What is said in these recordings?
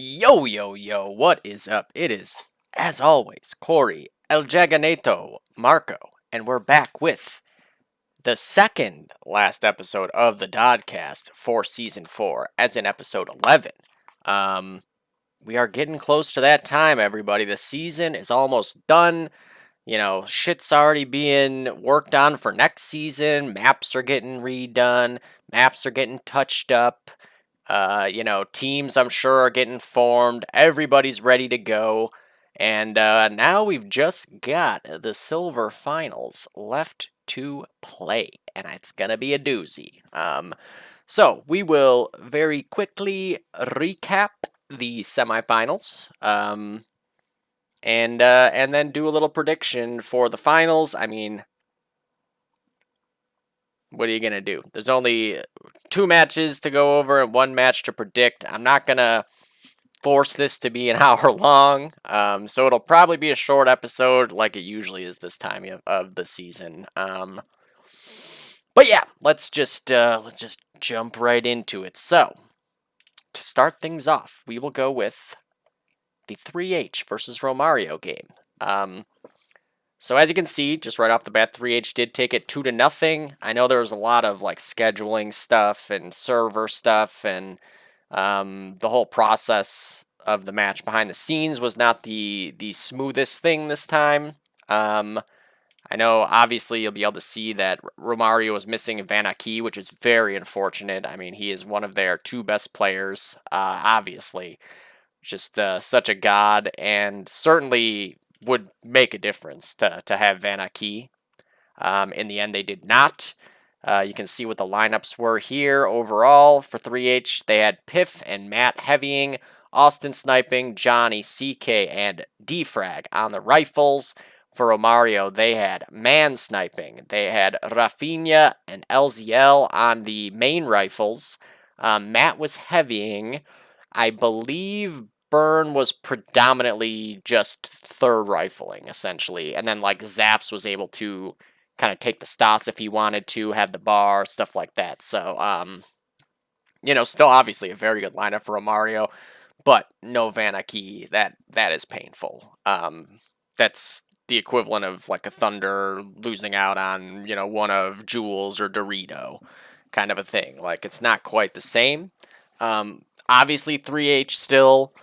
Yo, yo, yo, what is up? It is, as always, Corey, El Jaganeto, Marco, and we're back with the second last episode of the Dodcast for Season 4, as in Episode 11. We are getting close to that time, everybody. The season is almost done. Shit's already being worked on for next season. Maps are getting redone. Maps are getting touched up. Teams I'm sure are getting formed. Everybody's ready to go. And now we've just got the silver finals left to play. And it's going to be a doozy. So we will very quickly recap the semifinals. And then do a little prediction for the finals. I mean, what are you going to do? There's only 2 matches to go over and 1 match to predict. I'm not going to force this to be an hour long, so it'll probably be a short episode like it usually is this time of the season. But yeah, let's just jump right into it. So, to start things off, we will go with the 3H versus Romario game. So as you can see, just right off the bat, 3H did take it 2-0. I know there was a lot of like scheduling stuff and server stuff, and the whole process of the match behind the scenes was not the smoothest thing this time. I know obviously you'll be able to see that Romario was missing Vanaki, which is very unfortunate. I mean, he is one of their 2 best players, obviously. Just such a god, and certainly would make a difference to have Vanaki. In the end, they did not. You can see what the lineups were here overall. For 3H, they had Piff and Matt heavying, Austin sniping, Johnny, CK, and Defrag on the rifles. For Romario, they had Man sniping. They had Rafinha and LZL on the main rifles. Matt was heavying. I believe Burn was predominantly just third rifling, essentially. And then, like, Zaps was able to kind of take the stoss if he wanted to, have the bar, stuff like that. So, still obviously a very good lineup for Romario, but no Vanaki. That is painful. That's the equivalent of like a Thunder losing out on, one of Jules or Dorito kind of a thing. Like, it's not quite the same. Obviously, 3H still,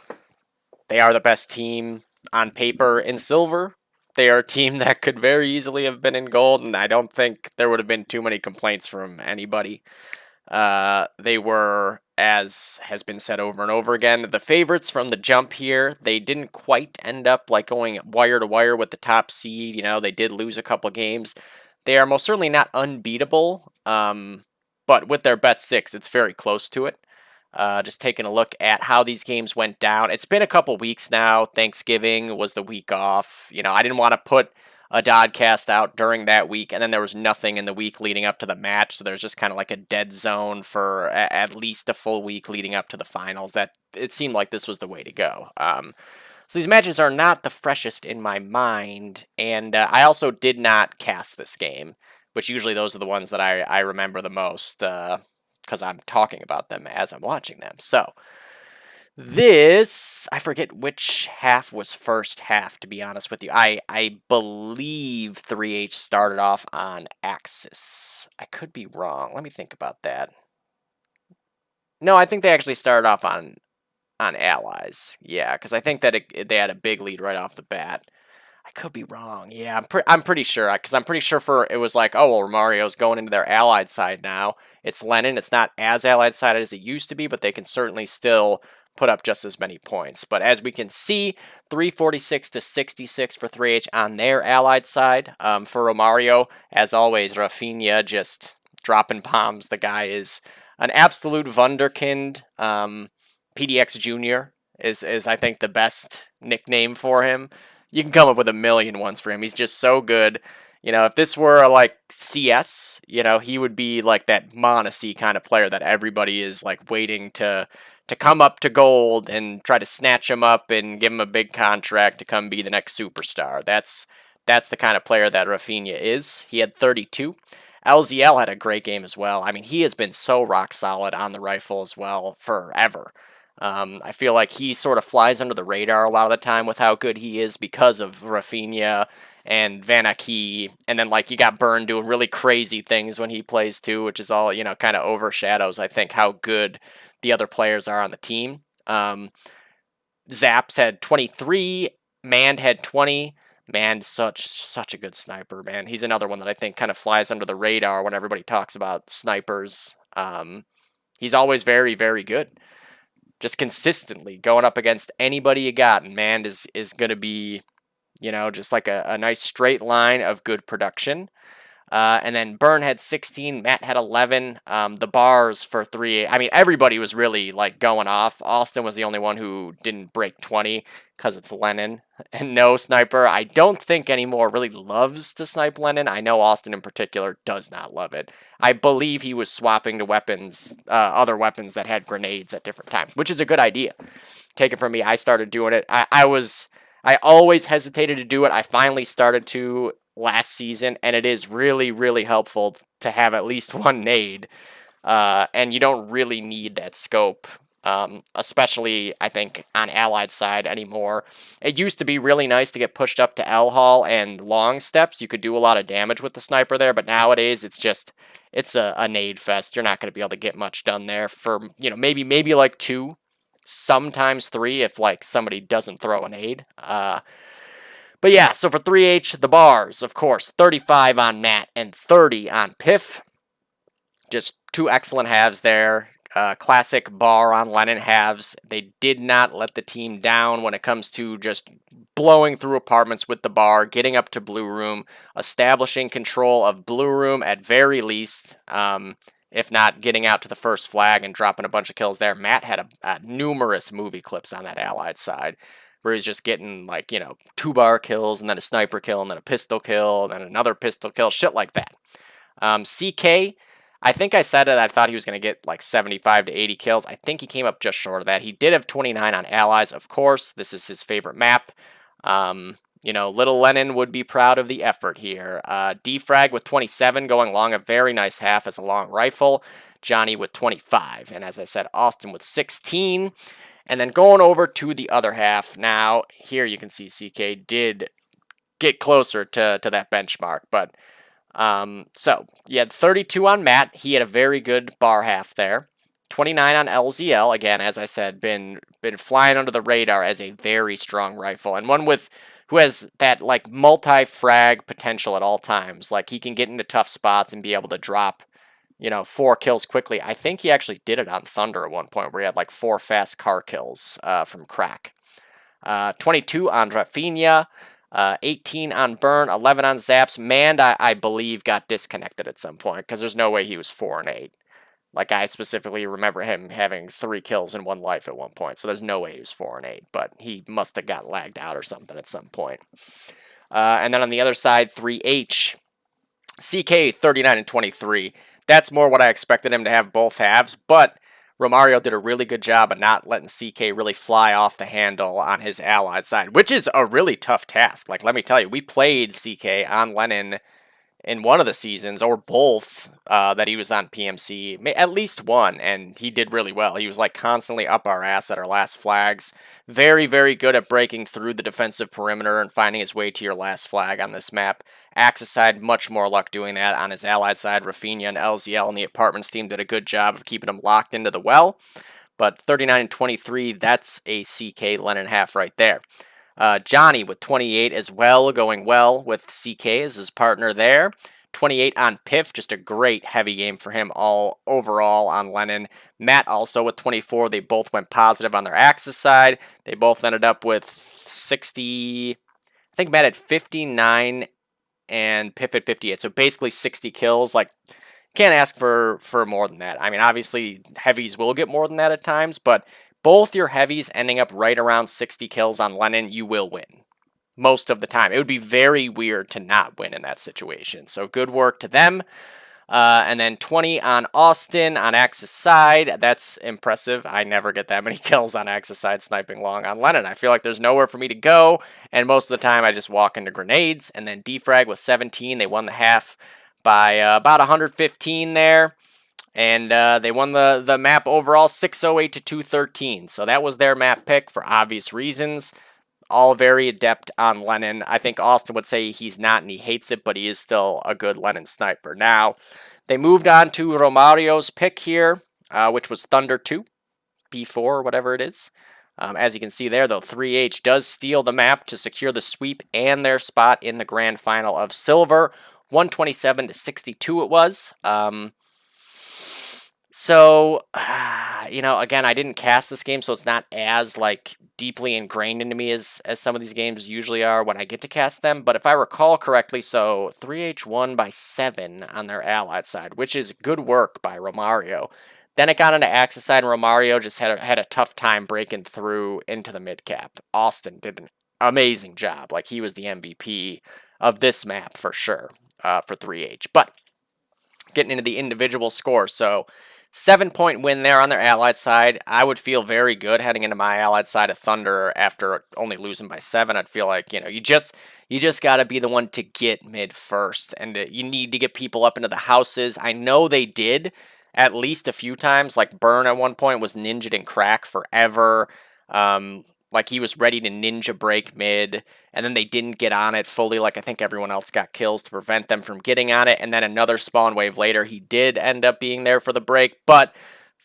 they are the best team on paper in silver. They are a team that could very easily have been in gold, and I don't think there would have been too many complaints from anybody. They were, as has been said over and over again, the favorites from the jump here. They didn't quite end up like going wire to wire with the top seed. They did lose a couple games. They are most certainly not unbeatable, but with their best 6, it's very close to it. Just taking a look at how these games went down. It's been a couple weeks now. Thanksgiving was the week off. I didn't want to put a Dodcast out during that week, and then there was nothing in the week leading up to the match, so there's just kind of like a dead zone for at least a full week leading up to the finals. That it seemed like this was the way to go. So these matches are not the freshest in my mind, and I also did not cast this game, which usually those are the ones that I remember the most, because I'm talking about them as I'm watching them. So, I forget which half was first half, to be honest with you. I believe 3H started off on Axis. I could be wrong. Let me think about that. No, I think they actually started off on Allies. Yeah, because I think that they had a big lead right off the bat. I could be wrong. Yeah, I'm pretty sure, because I'm pretty sure it was like, oh, well, Mario's going into their allied side now. It's Lennon. It's not as allied sided as it used to be, but they can certainly still put up just as many points. But as we can see, 346 to 66 for 3H on their allied side. For Romario, as always, Rafinha just dropping bombs. The guy is an absolute wunderkind. PDX Jr. is I think the best nickname for him. You can come up with a million ones for him. He's just so good. If this were like CS, he would be like that Monacy kind of player that everybody is like waiting to come up to gold and try to snatch him up and give him a big contract to come be the next superstar. That's the kind of player that Rafinha is. He had 32. LZL had a great game as well. I mean, he has been so rock solid on the rifle as well forever. I feel like he sort of flies under the radar a lot of the time with how good he is because of Rafinha and Van Aken. And then, like, you got Byrne doing really crazy things when he plays too, which is all, kind of overshadows, I think, how good the other players are on the team. Zaps had 23, Mand had 20. Mand, such a good sniper, man. He's another one that I think kind of flies under the radar when everybody talks about snipers. He's always very, very good. Just consistently going up against anybody you got, and Mand is going to be, just like a nice straight line of good production. And then Byrne had 16, Matt had 11. The bars for 3, I mean, everybody was really like going off. Austin was the only one who didn't break 20 because it's Lennon. And no, Sniper, I don't think anymore really loves to snipe Lennon. I know Austin in particular does not love it. I believe he was swapping to weapons, other weapons that had grenades at different times, which is a good idea. Take it from me, I started doing it. I always hesitated to do it. I finally started to last season, and it is really, really helpful to have at least one nade, and you don't really need that scope, especially, I think, on Allied side anymore. It used to be really nice to get pushed up to L-Hall and long steps. You could do a lot of damage with the sniper there, but nowadays it's a nade fest. You're not going to be able to get much done there for, maybe like 2, sometimes 3 if, like, somebody doesn't throw a nade. But yeah, so for 3H, the bars, of course, 35 on Nat and 30 on Piff. Just 2 excellent halves there. Classic bar on Lennon halves. They did not let the team down when it comes to just blowing through apartments with the bar, getting up to Blue Room, establishing control of Blue Room at very least, if not getting out to the first flag and dropping a bunch of kills there. Matt had numerous movie clips on that Allied side, where he's just getting, like, 2 bar kills, and then a sniper kill, and then a pistol kill, and then another pistol kill, shit like that. CK, I think I said it, I thought he was going to get, like, 75 to 80 kills. I think he came up just short of that. He did have 29 on Allies, of course. This is his favorite map. Little Lennon would be proud of the effort here. Defrag with 27, going long, a very nice half as a long rifle. Johnny with 25, and as I said, Austin with 16. And then going over to the other half, now, here you can see CK did get closer to that benchmark. But, so, you had 32 on Matt. He had a very good bar half there. 29 on LZL, again, as I said, been flying under the radar as a very strong rifle. And one who has that, like, multi-frag potential at all times. Like, he can get into tough spots and be able to drop 4 kills quickly. I think he actually did it on Thunder at one point, where he had like 4 fast car kills from Crack. 22 on Rafinha, 18 on Byrne, 11 on Zaps. Mand, I believe, got disconnected at some point, because there's no way he was 4 and 8. Like, I specifically remember him having 3 kills in 1 life at one point, so there's no way he was 4 and 8, but he must have got lagged out or something at some point. And then on the other side, 3H, CK, 39 and 23. That's more what I expected him to have both halves, but Romario did a really good job of not letting CK really fly off the handle on his Allied side, which is a really tough task. Like, let me tell you, we played CK on Lennon in one of the seasons, or both, that he was on PMC, at least one, and he did really well. He was, like, constantly up our ass at our last flags. Very, very good at breaking through the defensive perimeter and finding his way to your last flag on this map. Axis side, much more luck doing that. On his Allied side, Rafinha and LZL and the Apartments team did a good job of keeping him locked into the well. But 39 and 23, that's a CK Lennon half right there. Johnny with 28 as well, going well with CK as his partner there. 28 on Piff, just a great heavy game for him all overall on Lennon. Matt also with 24, they both went positive on their Axis side. They both ended up with 60, I think Matt had 59 and Piff had 58, so basically 60 kills. Like, can't ask for more than that. I mean, obviously, heavies will get more than that at times, but both your heavies ending up right around 60 kills on Lennon, you will win. Most of the time. It would be very weird to not win in that situation. So good work to them. And then 20 on Austin on Axis side. That's impressive. I never get that many kills on Axis side sniping long on Lennon. I feel like there's nowhere for me to go. And most of the time I just walk into grenades. And then Defrag with 17. They won the half by about 115 there. And they won the map overall 608 to 213. So that was their map pick for obvious reasons. All very adept on Lennon. I think Austin would say he's not and he hates it, but he is still a good Lennon sniper. Now, they moved on to Romario's pick here, which was Thunder 2, P4, or whatever it is. As you can see there, though, 3H does steal the map to secure the sweep and their spot in the grand final of silver. 127 to 62 it was. So, again, I didn't cast this game, so it's not as, deeply ingrained into me as some of these games usually are when I get to cast them. But if I recall correctly, so 3H won by 7 on their allied side, which is good work by Romario. Then it got into Axis side, and Romario just had a tough time breaking through into the mid-cap. Austin did an amazing job. He was the MVP of this map for sure for 3H. But getting into the individual scores, so 7-point win there on their allied side. I would feel very good heading into my allied side of Thunder after only losing by 7. I'd feel like, you just got to be the one to get mid first, and you need to get people up into the houses. I know they did at least a few times. Like Burn at one point was ninja'd and crack forever. He was ready to ninja break mid, and then they didn't get on it fully. I think everyone else got kills to prevent them from getting on it. And then another spawn wave later, he did end up being there for the break, but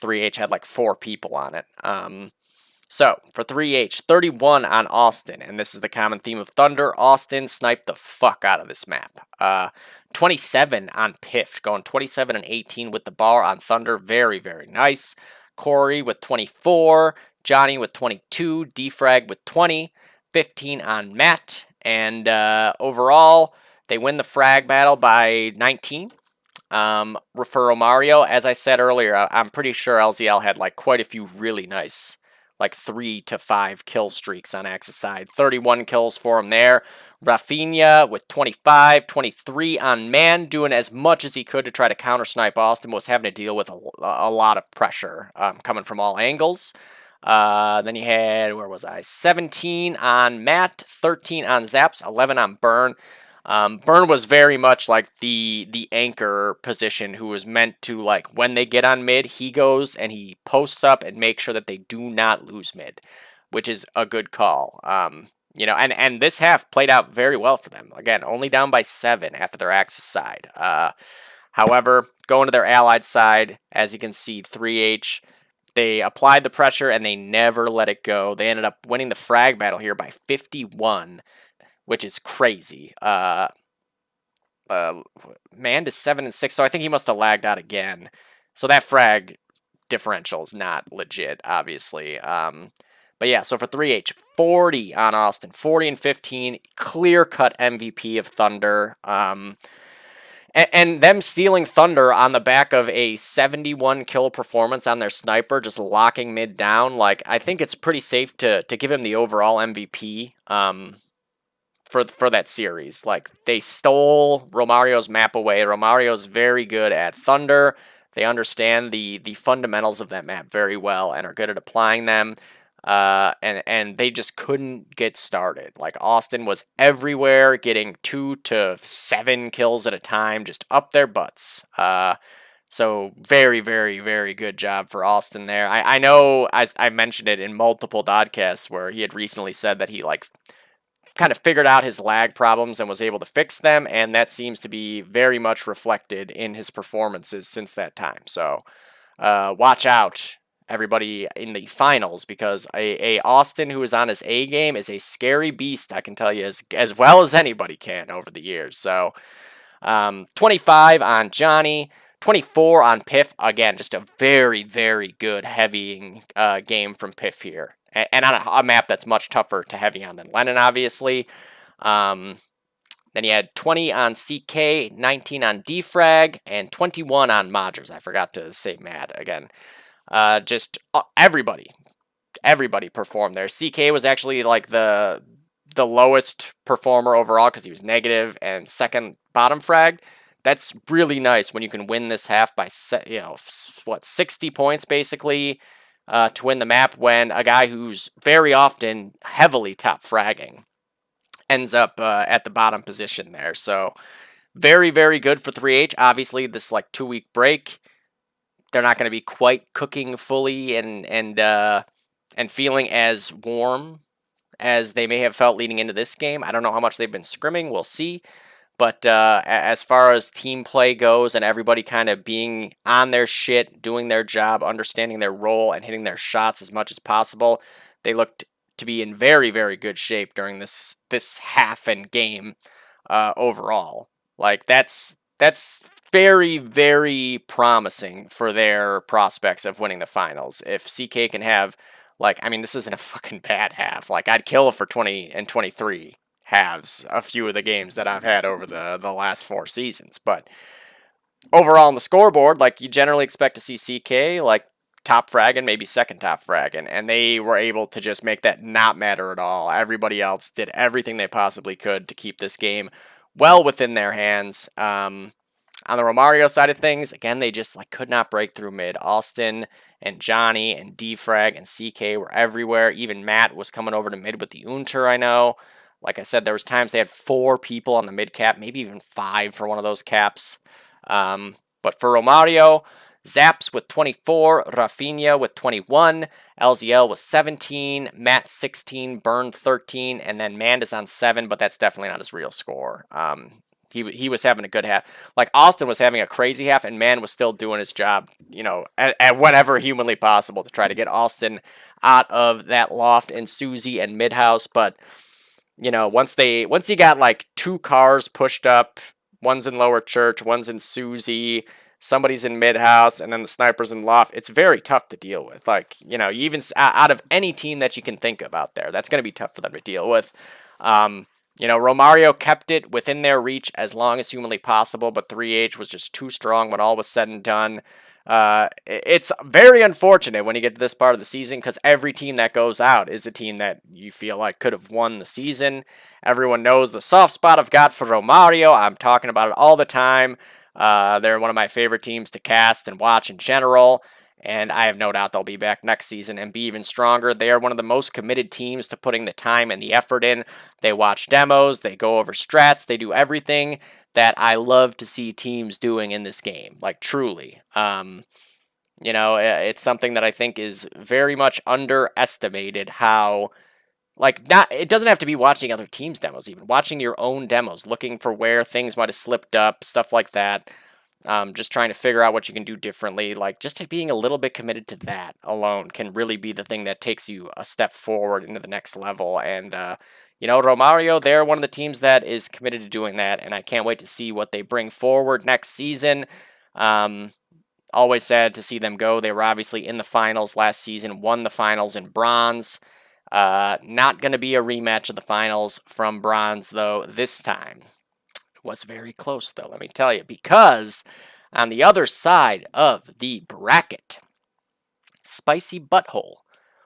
3H had 4 people on it. So for 3H, 31 on Austin, and this is the common theme of Thunder. Austin sniped the fuck out of this map. 27 on Piff, going 27 and 18 with the bar on Thunder. Very, very nice. Corey with 24. Johnny with 22, Defrag with 20, 15 on Matt, and overall, they win the frag battle by 19. For Mario, as I said earlier, I'm pretty sure LZL had quite a few really nice, 3 to 5 kill streaks on Axis side. 31 kills for him there. Rafinha with 25, 23 on Man, doing as much as he could to try to counter snipe Austin, was having to deal with a lot of pressure coming from all angles. Then you had, 17 on Matt, 13 on Zaps, 11 on Burn. Burn was very much the anchor position who was meant to, when they get on mid, he goes and he posts up and makes sure that they do not lose mid, which is a good call. And this half played out very well for them. Again, only down by 7 after their Axis side. However, going to their allied side, as you can see, 3H, they applied the pressure and they never let it go. They ended up winning the frag battle here by 51, which is crazy. Man to 7 and 6, so I think he must have lagged out again. So that frag differential is not legit, obviously. But yeah, so for 3H, 40 on Austin, 40 and 15, clear-cut MVP of Thunder. And them stealing Thunder on the back of a 71 kill performance on their sniper, just locking mid down. I think it's pretty safe to give him the overall MVP for that series. They stole Romario's map away. Romario's very good at Thunder. They understand the fundamentals of that map very well and are good at applying them. And they just couldn't get started. Austin was everywhere, getting 2 to 7 kills at a time, just up their butts. So very, very, very good job for Austin there. I know I mentioned it in multiple Dodcasts where he had recently said that he kind of figured out his lag problems and was able to fix them, and that seems to be very much reflected in his performances since that time. So watch out, everybody, in the finals, because a Austin who is on his A game is a scary beast, I can tell you, as well as anybody can over the years. So 25 on Johnny, 24 on Piff. Again, just a very, very good heavying game from Piff here. And on a map that's much tougher to heavy on than Lennon, obviously. Then you had 20 on CK, 19 on Defrag, and 21 on Modgers. I forgot to say Mad again. Just everybody performed there. CK was actually the lowest performer overall because he was negative and second bottom frag. That's really nice when you can win this half by 60 points basically to win the map, when a guy who's very often heavily top fragging ends up at the bottom position there. So very, very good for 3H. Obviously, this 2-week break they're not going to be quite cooking fully and feeling as warm as they may have felt leading into this game. I don't know how much they've been scrimming. We'll see. But as far as team play goes and everybody kind of being on their shit, doing their job, understanding their role, and hitting their shots as much as possible, they looked to be in very, very good shape during this half and game overall. Like that's very, very promising for their prospects of winning the finals. If CK can have I mean, this isn't a fucking bad half. Like, I'd kill for 20 and 23 halves a few of the games that I've had over the last 4 seasons. But overall on the scoreboard, like, you generally expect to see CK, like, top fragging, maybe second top fragging. And they were able to just make that not matter at all. Everybody else did everything they possibly could to keep this game well within their hands. On the Romario side of things, again, they just could not break through mid. Austin and Johnny and Defrag and CK were everywhere. Even Matt was coming over to mid with the Unter, I know. Like I said, there was times they had 4 people on the mid cap, maybe even 5 for one of those caps. But for Romario, Zaps with 24, Rafinha with 21, LZL with 17, Matt 16, Burn 13, and then Mandis on 7, but that's definitely not his real score. He was having a good half. Like, Austin was having a crazy half, and Man was still doing his job, at whatever humanly possible to try to get Austin out of that loft and Susie and Midhouse. But, once you got 2 cars pushed up, one's in Lower Church, one's in Susie, somebody's in Midhouse, and then the sniper's in loft, it's very tough to deal with. You even out of any team that you can think of out there, that's going to be tough for them to deal with. Romario kept it within their reach as long as humanly possible, but 3H was just too strong when all was said and done. It's very unfortunate when you get to this part of the season because every team that goes out is a team that you feel like could have won the season. Everyone knows the soft spot I've got for Romario. I'm talking about it all the time. They're one of my favorite teams to cast and watch in general. And I have no doubt they'll be back next season and be even stronger. They are one of the most committed teams to putting the time and the effort in. They watch demos, they go over strats, they do everything that I love to see teams doing in this game. Truly. It's something that I think is very much underestimated how it doesn't have to be watching other teams' demos, even watching your own demos, looking for where things might have slipped up, stuff like that. Just trying to figure out what you can do differently. Just being a little bit committed to that alone can really be the thing that takes you a step forward into the next level. And, Romario, they're one of the teams that is committed to doing that, and I can't wait to see what they bring forward next season. Always sad to see them go. They were obviously in the finals last season, won the finals in bronze. Not going to be a rematch of the finals from bronze, though, this time. Was very close, though, let me tell you, because on the other side of the bracket, Spicy Butthole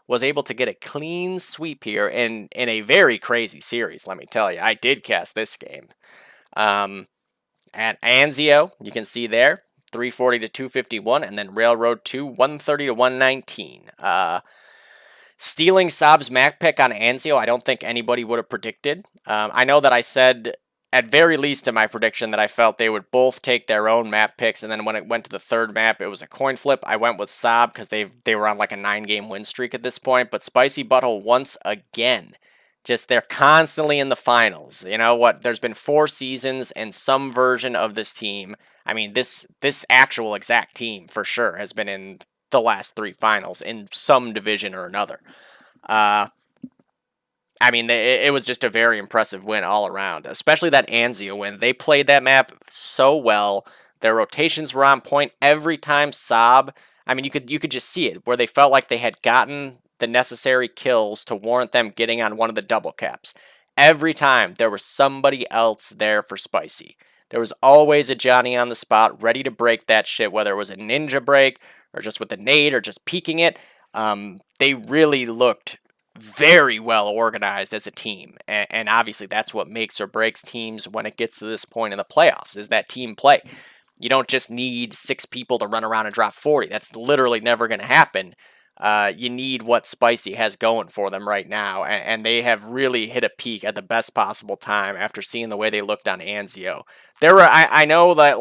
was able to get a clean sweep here in a very crazy series, let me tell you. I did cast this game. At Anzio, you can see there, 340 to 251, and then Railroad 2, 130 to 119. Stealing Saab's map pick on Anzio, I don't think anybody would have predicted. I know that I said at very least in my prediction that I felt they would both take their own map picks, and then when it went to the third map, it was a coin flip. I went with Saab because they were on a 9-game win streak at this point, but Spicy Butthole once again, they're constantly in the finals. You know what? There's been 4 seasons, and some version of this team, I mean, this actual exact team for sure has been in the last 3 finals in some division or another. I mean, it was just a very impressive win all around, especially that Anzio win. They played that map so well. Their rotations were on point every time Saab. I mean, you could just see it, where they felt like they had gotten the necessary kills to warrant them getting on one of the double caps. Every time, there was somebody else there for Spicy. There was always a Johnny on the spot, ready to break that shit, whether it was a ninja break, or just with a nade, or just peeking it. They really looked very well organized as a team, and obviously that's what makes or breaks teams when it gets to this point in the playoffs, is that team play. You don't just need 6 people to run around and drop 40. That's literally never going to happen. You need what Spicy has going for them right now, and they have really hit a peak at the best possible time after seeing the way they looked on Anzio. I know that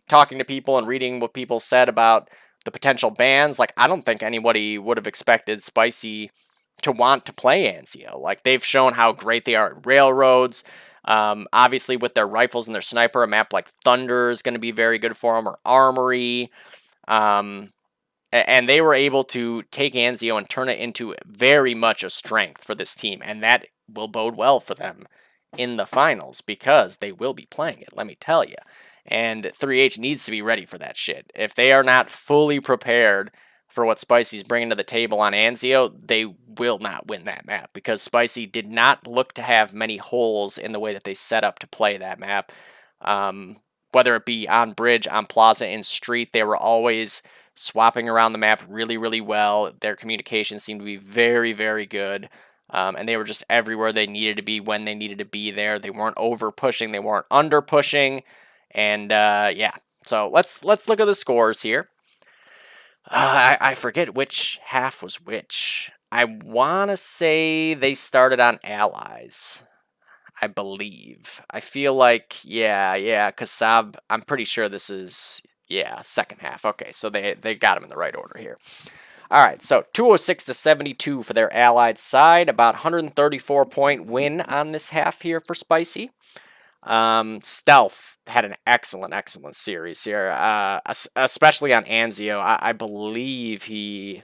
talking to people and reading what people said about the potential bans, like, I don't think anybody would have expected Spicy to want to play Anzio. Like, they've shown how great they are at railroads. Obviously, with their rifles and their sniper, a map like Thunder is going to be very good for them, or Armory. Um, and they were able to take Anzio and turn it into very much a strength for this team, and that will bode well for them in the finals because they will be playing it, let me tell you. And 3H needs to be ready for that shit. If they are not fully prepared for what Spicy's bringing to the table on Anzio, they will not win that map because Spicy did not look to have many holes in the way that they set up to play that map. Whether it be on bridge, on plaza, in street, they were always swapping around the map really, really well. Their communication seemed to be very, very good. And they were just everywhere they needed to be when they needed to be there. They weren't over pushing, they weren't under pushing. And yeah, so let's look at the scores here. I forget which half was which. I want to say they started on allies. I believe. I feel like, yeah, Kasab, I'm pretty sure this is, yeah, second half. Okay, so they got him in the right order here. All right, so 206 to 72 for their allied side. About 134-point win on this half here for Spicy. Stealth had an excellent series here, especially on Anzio. I believe he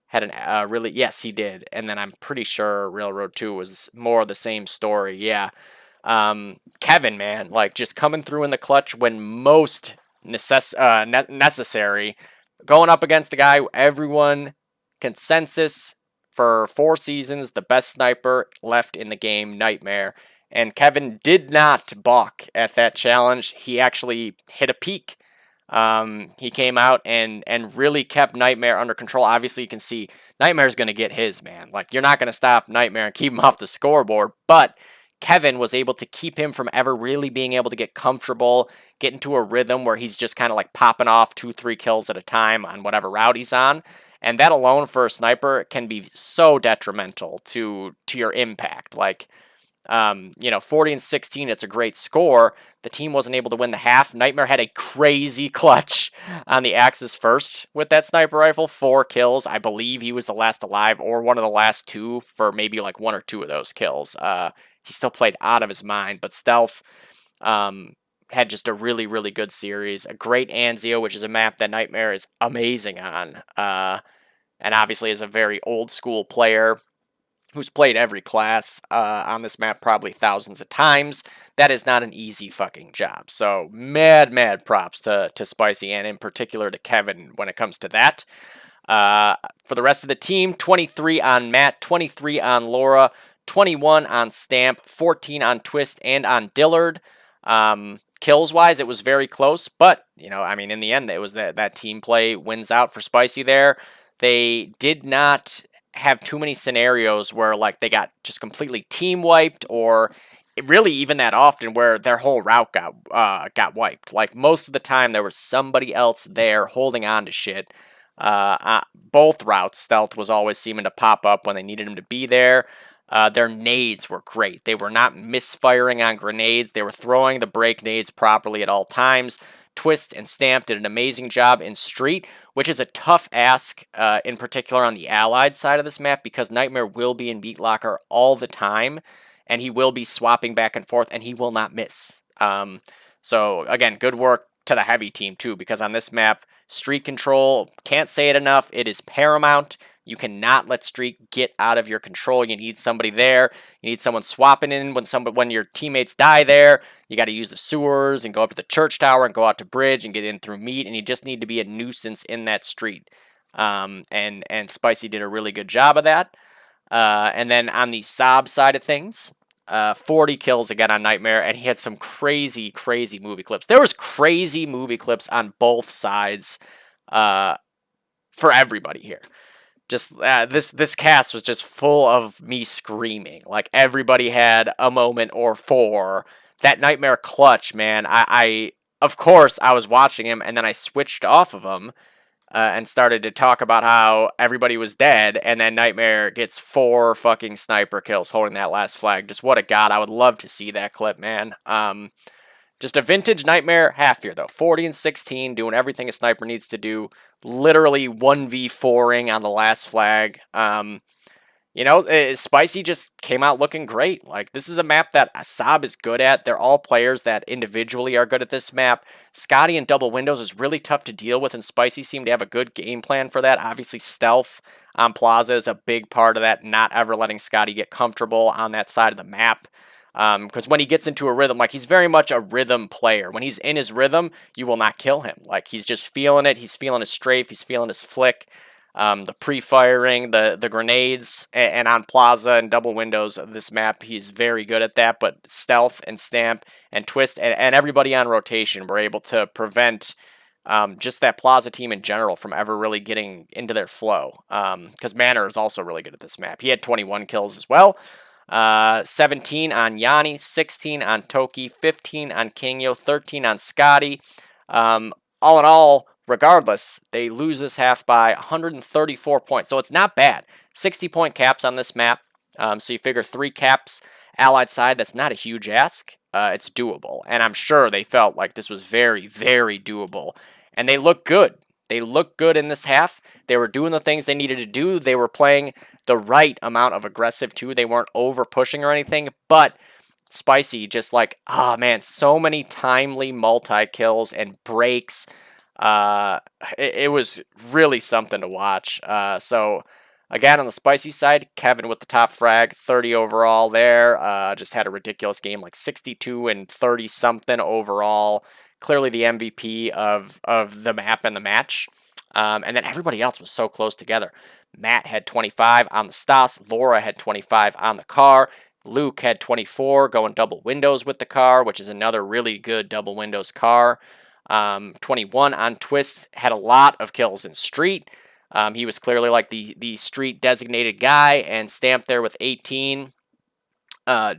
had an really, yes, he did. And then I'm pretty sure Railroad 2 was more of the same story. Yeah. Kevin, man, like just coming through in the clutch when most necessary, going up against the guy who everyone consensus for 4 seasons, the best sniper left in the game, Nightmare. And Kevin did not balk at that challenge. He actually hit a peak. He came out and really kept Nightmare under control. Obviously, you can see Nightmare's going to get his, man. Like, you're not going to stop Nightmare and keep him off the scoreboard, but Kevin was able to keep him from ever really being able to get comfortable, get into a rhythm where he's just kind of like popping off 2-3 kills at a time on whatever route he's on. And that alone for a sniper can be so detrimental to your impact. Like, 40 and 16, it's a great score. The team wasn't able to win the half. Nightmare had a crazy clutch on the Axis first with that sniper rifle. 4 kills. I believe he was the last alive or one of the last 2 for maybe like 1 or 2 of those kills. He still played out of his mind, but Stealth had just a really, really good series. A great Anzio, which is a map that Nightmare is amazing on. And obviously is a very old school player who's played every class on this map probably thousands of times. That is not an easy fucking job. So mad props to Spicy and in particular to Kevin when it comes to that. For the rest of the team, 23 on Matt, 23 on Laura, 21 on Stamp, 14 on Twist and on Dillard. Kills-wise, it was very close, but, I mean, in the end, it was that team play wins out for Spicy there. They did not have too many scenarios where like they got just completely team wiped, or really even that often where their whole route got wiped. Like most of the time there was somebody else there holding on to shit. Both routes, Stealth was always seeming to pop up when they needed him to be there. Their nades were great. They were not misfiring on grenades. They were throwing the break nades properly at all times. Twist and Stamp did an amazing job in Street, which is a tough ask, in particular on the Allied side of this map, because Nightmare will be in Beat Locker all the time, and he will be swapping back and forth, and he will not miss. So, again, good work to the heavy team, too, because on this map, Street control, can't say it enough, it is paramount. You cannot let Street get out of your control. You need somebody there. You need someone swapping in when your teammates die there. You got to use the sewers and go up to the church tower and go out to bridge and get in through meat. And you just need to be a nuisance in that street. And Spicy did a really good job of that. And then on the Saab side of things, 40 kills again on Nightmare, and he had some crazy movie clips. There was crazy movie clips on both sides for everybody here. Just this cast was just full of me screaming. Like everybody had a moment or 4. That Nightmare clutch, man. I of course I was watching him, and then I switched off of him and started to talk about how everybody was dead, and then Nightmare gets 4 fucking sniper kills holding that last flag. Just what a god. I would love to see that clip, man. Just a vintage Nightmare half here, though. 40-16, doing everything a sniper needs to do. Literally 1v4ing on the last flag. Spicy just came out looking great. Like, this is a map that Saab is good at. They're all players that individually are good at this map. Scotty and double windows is really tough to deal with, and Spicy seemed to have a good game plan for that. Obviously, stealth on Plaza is a big part of that, not ever letting Scotty get comfortable on that side of the map. Because when he gets into a rhythm, like, he's very much a rhythm player. When he's in his rhythm, you will not kill him. Like, he's just feeling it. He's feeling his strafe. He's feeling his flick. The pre-firing, the grenades, and on Plaza and double windows of this map, he's very good at that. But stealth and stamp and twist and everybody on rotation were able to prevent just that Plaza team in general from ever really getting into their flow. Because Manor is also really good at this map. He had 21 kills as well. 17 on Yanni, 16 on Toki, 15 on Kingyo, 13 on Scotty. All in all, regardless, they lose this half by 134 points. So it's not bad. 60-point caps on this map. So you figure 3 caps allied side, that's not a huge ask. It's doable. And I'm sure they felt like this was very, very doable. And they look good. They looked good in this half. They were doing the things they needed to do. They were playing the right amount of aggressive, too. They weren't over pushing or anything. But Spicy just like, man, so many timely multi-kills and breaks. It was really something to watch. So, again, on the Spicy side, Kevin with the top frag, 30 overall there. Just had a ridiculous game, like 62 and 30-something overall. Clearly the MVP of the map and the match. And then everybody else was so close together. Matt had 25 on the Stas. Laura had 25 on the car. Luke had 24 going double windows with the car, which is another really good double windows car. 21 on Twist, had a lot of kills in Street. He was clearly like the Street designated guy, and Stamped there with 18,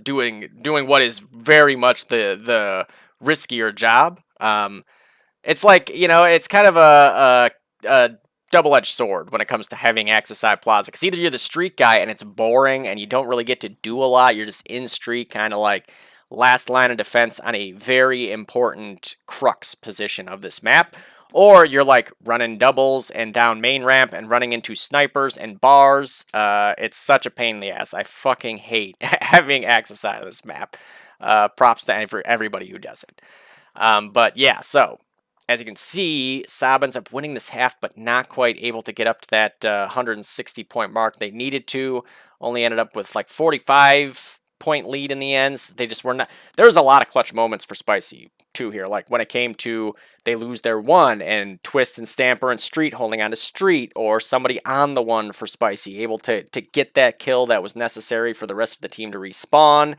doing what is very much the riskier job. It's like, it's kind of a double-edged sword when it comes to having access side Plaza, because either you're the Street guy and it's boring and you don't really get to do a lot, you're just in Street, kind of like last line of defense on a very important crux position of this map, or you're like running doubles and down main ramp and running into snipers and bars. It's such a pain in the ass. I fucking hate having access side of this map. Props to everybody who does it. But yeah, so as you can see, Saab ends up winning this half, but not quite able to get up to that 160-point mark they needed to. Only ended up with like 45-point lead in the end. They just were not. There was a lot of clutch moments for Spicy too here. Like when it came to they lose their one and Twist and Stamper and Street holding on to Street, or somebody on the one for Spicy able to get that kill that was necessary for the rest of the team to respawn,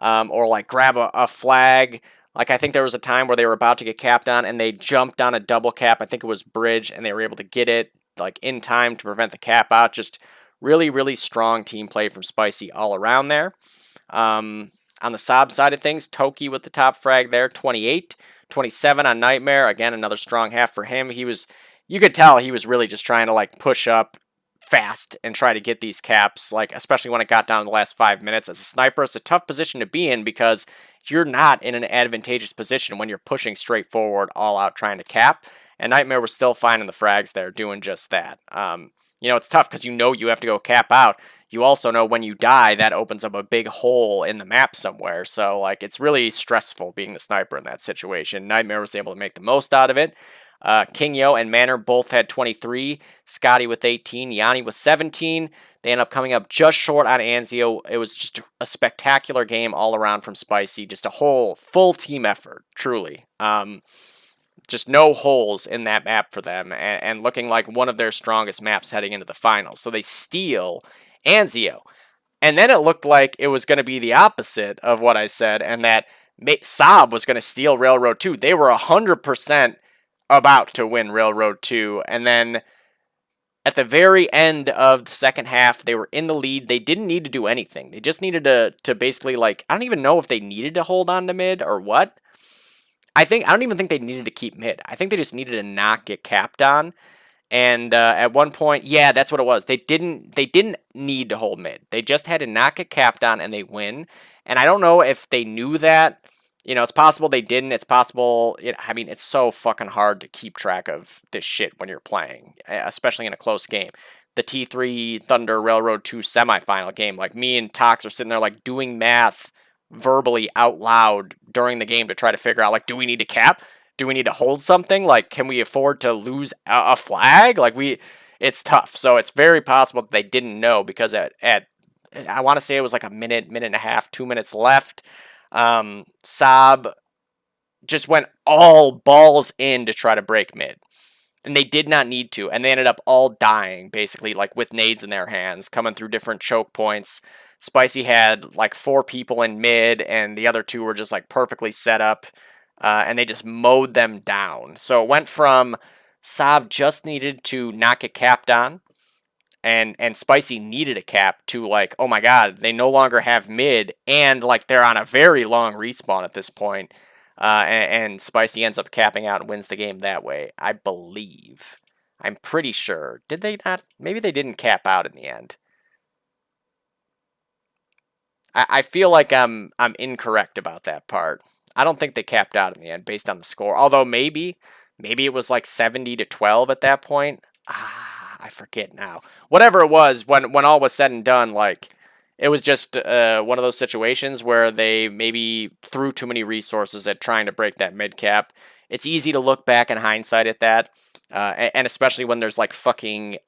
or like grab a flag. Like, I think there was a time where they were about to get capped on, and they jumped on a double cap. I think it was bridge, and they were able to get it, like, in time to prevent the cap out. Just really, really strong team play from Spicy all around there. On the Saab side of things, Toki with the top frag there, 28. 27 on Nightmare. Again, another strong half for him. You could tell he was really just trying to, like, push up fast and try to get these caps, like, especially when it got down to the last 5 minutes. As a sniper, it's a tough position to be in because you're not in an advantageous position when you're pushing straight forward, all out trying to cap. And Nightmare was still finding the frags there, doing just that. It's tough because you have to go cap out. You also know when you die, that opens up a big hole in the map somewhere. So, like, it's really stressful being the sniper in that situation. Nightmare was able to make the most out of it. Kingyo and Manor both had 23. Scotty with 18. Yanni with 17. They end up coming up just short on Anzio. It was just a spectacular game all around from Spicy. Just a whole full team effort, truly. Just no holes in that map for them, and looking like one of their strongest maps heading into the finals. So they steal Anzio. And then it looked like it was going to be the opposite of what I said, and that Saab was going to steal Railroad 2. They were 100% about to win Railroad 2, and then at the very end of the second half, they were in the lead. They didn't need to do anything. They just needed to basically, like, I don't even know if they needed to hold on to mid or what. I don't even think they needed to keep mid. I think they just needed to not get capped on. And at one point, yeah, that's what it was. They didn't need to hold mid. They just had to not get capped on, and they win. And I don't know if they knew that It's possible they didn't. It's possible. I mean, it's so fucking hard to keep track of this shit when you're playing, especially in a close game. The T3 Thunder Railroad 2 semifinal game, like me and Tox are sitting there like doing math verbally out loud during the game to try to figure out like, do we need to cap? Do we need to hold something? Like, can we afford to lose a flag? It's tough. So it's very possible that they didn't know because at I want to say it was like a minute and a half, 2 minutes left. Saab just went all balls in to try to break mid. And they did not need to. And they ended up all dying, basically, like with nades in their hands, coming through different choke points. Spicy had like 4 people in mid, and the other 2 were just like perfectly set up. And they just mowed them down. So it went from Saab just needed to not get capped on, and Spicy needed a cap to like, oh my god, they no longer have mid, and like they're on a very long respawn at this point. And Spicy ends up capping out and wins the game that way, I believe. I'm pretty sure. Did they not? Maybe they didn't cap out in the end. I feel like I'm incorrect about that part. I don't think they capped out in the end based on the score. Although maybe it was like 70-12 at that point. I forget now. Whatever it was, when all was said and done, like it was just one of those situations where they maybe threw too many resources at trying to break that mid cap. It's easy to look back in hindsight at that, and especially when there's like fucking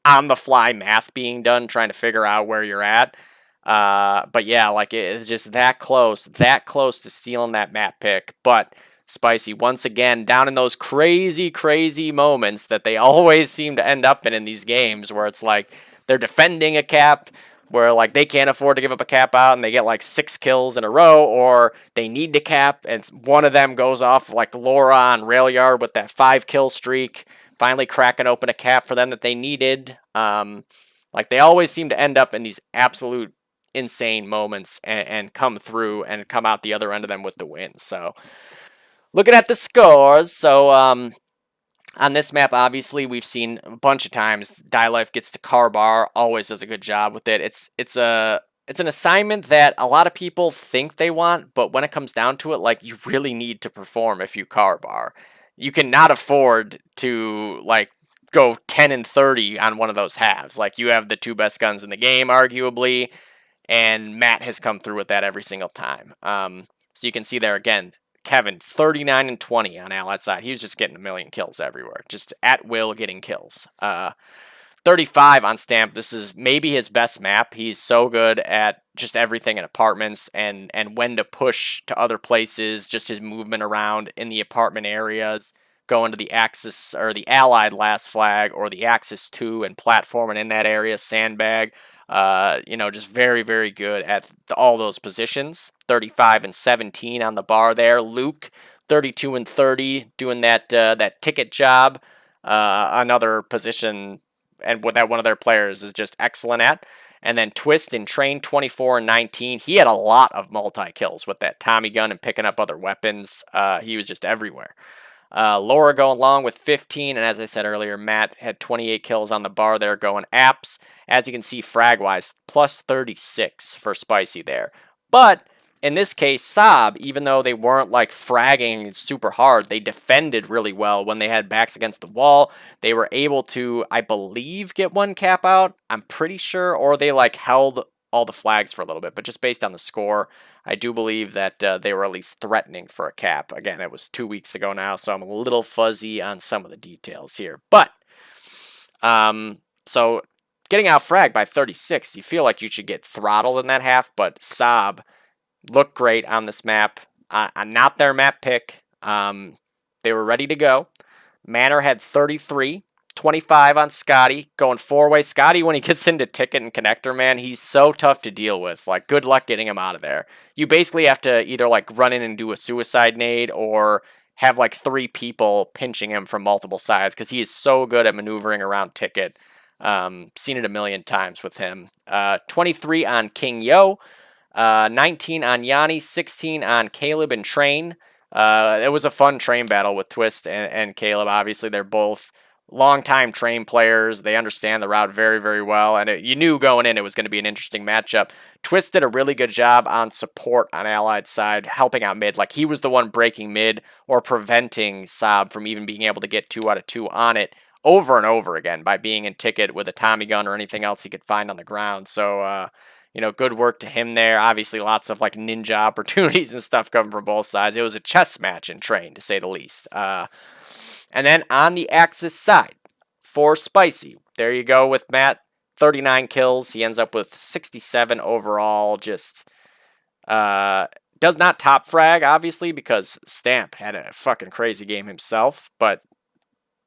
on the fly math being done trying to figure out where you're at. But yeah, like it's just that close to stealing that map pick. But Spicy once again down in those crazy moments that they always seem to end up in these games where it's like they're defending a cap where like they can't afford to give up a cap out and they get like 6 kills in a row, or they need to cap and one of them goes off like Laura on Rail Yard with that 5 kill streak, finally cracking open a cap for them that they needed. Like they always seem to end up in these absolute insane moments and come through and come out the other end of them with the win. So looking at the scores, so on this map, obviously we've seen a bunch of times Die Life gets to Carbar, always does a good job with it. It's an assignment that a lot of people think they want, but when it comes down to it, like you really need to perform if you Carbar. You cannot afford to like go 10-30 on one of those halves. Like you have the 2 best guns in the game, arguably, and Matt has come through with that every single time. So you can see there again, Kevin, 39-20 on Allied side. He was just getting a million kills everywhere, just at will getting kills. 35 on Stamp. This is maybe his best map. He's so good at just everything in apartments and when to push to other places, just his movement around in the apartment areas, going to the Axis or the Allied last flag or the Axis 2 and platforming in that area, sandbag. Just very good at all those positions. 35-17 on the bar there. Luke, 32-30, doing that ticket job. Another position and what that one of their players is just excellent at. And then Twist and Train, 24-19. He had a lot of multi-kills with that Tommy gun and picking up other weapons. He was just everywhere. Laura going along with 15, and as I said earlier, Matt had 28 kills on the bar there going apps. As you can see, frag-wise, plus 36 for Spicy there. But in this case, Saab, even though they weren't like fragging super hard, they defended really well when they had backs against the wall. They were able to, I believe, get 1 cap out. I'm pretty sure, or they like held all the flags for a little bit, but just based on the score, I do believe that they were at least threatening for a cap. Again, it was 2 weeks ago now, so I'm a little fuzzy on some of the details here. But, so getting out fragged by 36, you feel like you should get throttled in that half, but Saab looked great on this map. Not their map pick. They were ready to go. Manor had 33. 25 on Scotty, going 4-way. Scotty, when he gets into ticket and connector, man, he's so tough to deal with. Like, good luck getting him out of there. You basically have to either, like, run in and do a suicide nade or have, like, 3 people pinching him from multiple sides because he is so good at maneuvering around ticket. Seen it a million times with him. 23 on King Yo, 19 on Yanni, 16 on Caleb and Train. It was a fun train battle with Twist and Caleb. Obviously, they're both longtime train players. They understand the route very, very well. And you knew going in it was going to be an interesting matchup. Twist did a really good job on support on Allied side, helping out mid. Like he was the one breaking mid or preventing Saab from even being able to get 2 out of 2 on it over and over again by being in ticket with a Tommy gun or anything else he could find on the ground. So, good work to him there. Obviously, lots of like ninja opportunities and stuff coming from both sides. It was a chess match in train, to say the least. And then on the Axis side, for Spicy, there you go with Matt. 39 kills. He ends up with 67 overall. Just does not top frag, obviously, because Stamp had a fucking crazy game himself, but